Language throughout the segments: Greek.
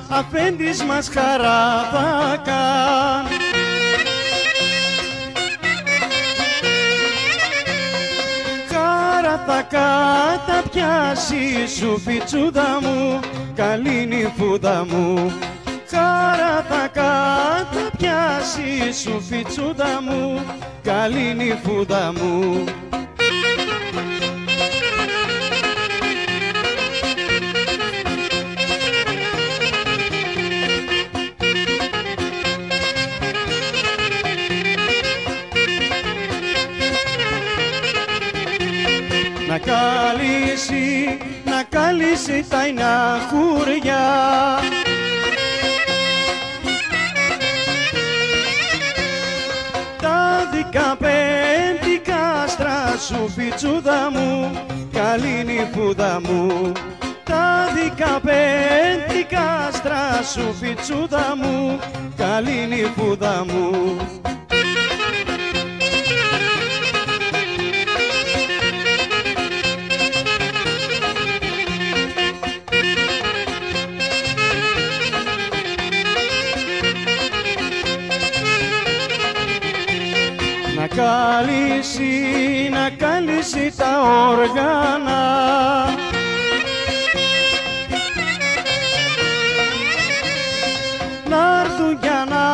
αφέντης μας χαρά θα κάν. Χαρά θα καταπιάσει σου φιτσούδα μου, καλή νυφούδα μου. Χαρά θα καταπιάσει σου φιτσούδα μου, καλή νυφούδα μου. Να καλύσει τα ινά χουριά, τα 15 κάστρα σου φιτσούδα μου, καλή νυφούδα μου. Τα 15 κάστρα σου φιτσούδα μου, καλή νυφούδα μου. Να καλύσει τα όργανα, να'ρθουν για να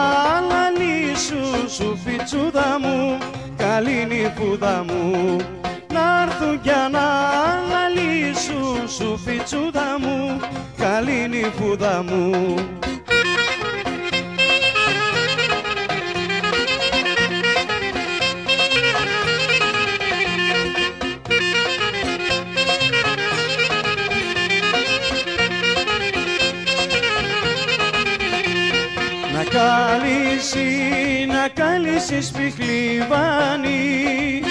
λαλήσουν σου φιτσούδα μου, καλή νυφούδα μου. Να'ρθουν για να λαλήσουν σου φιτσούδα μου, καλή νυφούδα μου. Να καλύσει σπιχλιβάνι,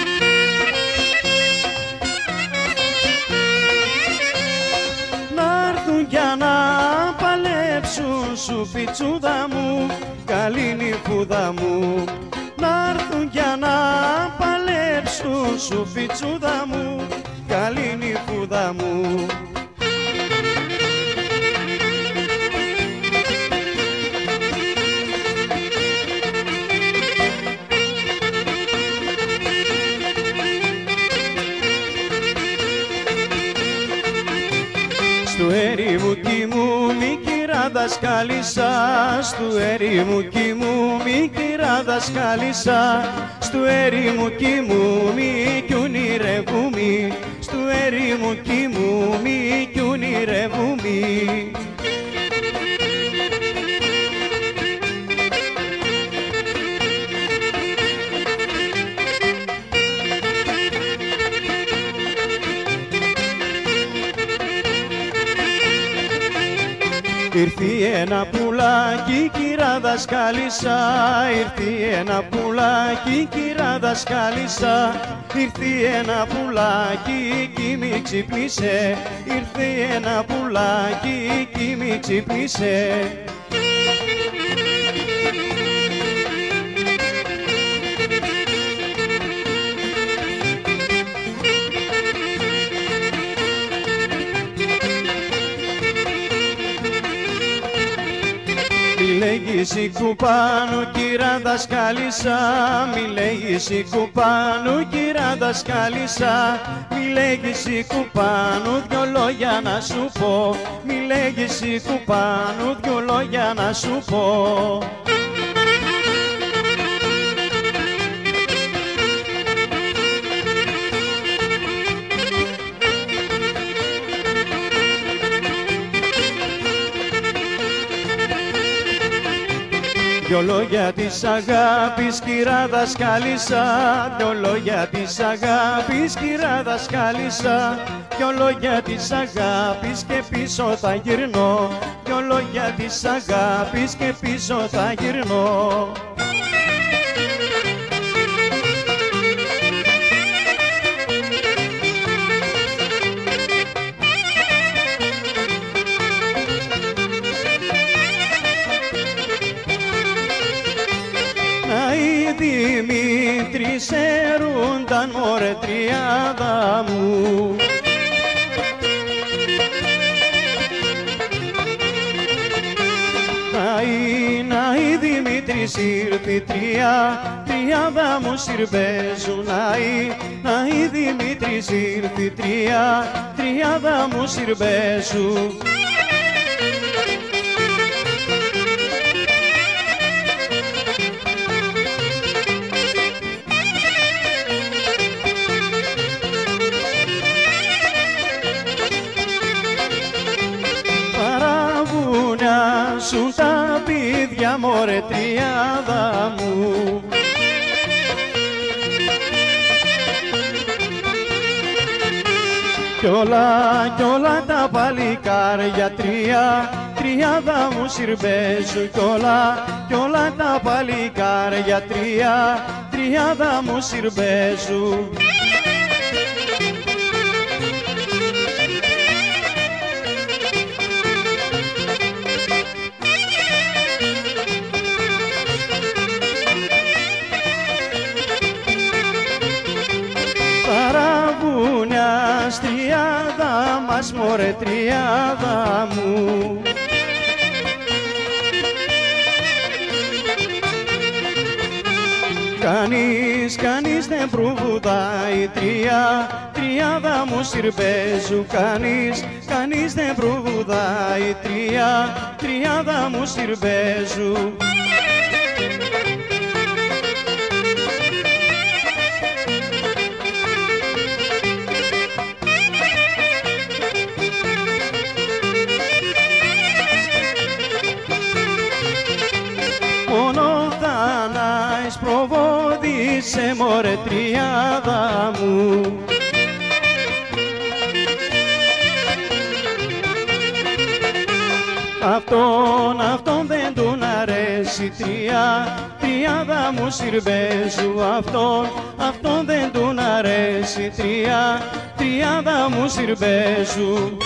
να'ρθουν για να παλέψουν σου φιτσούδα μου, καλή νυφούδα μου. Να'ρθουν για να παλέψουν σου φιτσούδα μου, καλή νυφούδα μου. Στου έρημου κοιμού μη κυρά δασκάλισσα, στου έρημου κοιμού μη κυρά δασκάλισσα, στου έρημου κοιμού μη κι ονειρευούμι, στου έρημου κοιμού μη κι ονειρευούμι. Ήρθει ένα πουλάκι κυρά δασκάλισσα, ήρθει ένα πουλάκι κυρά δασκάλισσα, ήρθει ένα πουλάκι κι μη ξύπνησε, ήρθει ένα πουλάκι κι μη ξύπνησε. Μη λέγεις η κουπάνου κυρά δασκάλισσα, μη λέγεις η κουπάνου κυρά δασκάλισσα, μη λέγεις η κουπάνου δυο λόγια να σου πω, μη λέγεις η κουπάνου δυο λόγια να σου πω. Δυο λόγια της αγάπης κυρά δασκάλισσα, δυο λόγια της αγάπης κυρά δασκάλισσα, δυο λόγια της αγάπης και πίσω θα γυρνώ, δυο λόγια της αγάπης και πίσω θα γυρνώ. Δημήτρης ερούνταν μωρέ τριάδα μου, Δημήτρης ήρθει τριάδα μου συρμπέζουν ναΐ Δημήτρης ήρθει τριάδα μου συρμπέζουν. Παραβουνιάσουν τα πήδια μωρέ τριάδα μου, κι όλα τα παλικάρια τριάδα μου συρμπέζουν, κι όλα τα παλικάρια τριάδα μου συρμπέζουν. Παραβουνιάς τριάδα μας μωρέ τριάδα μου, κανείς δεν προβουδάει τριάδα μου συρμπέζου, κανείς δεν προβουδάει τριάδα μου συρμπέζου. Μόνο Δανάης προβόδισε μωρέ τριάδα μου, αυτόν δεν τον αρέσει τριάδα μου συρμπέζου, αυτόν δεν τον αρέσει τριάδα μου συρμπέζου.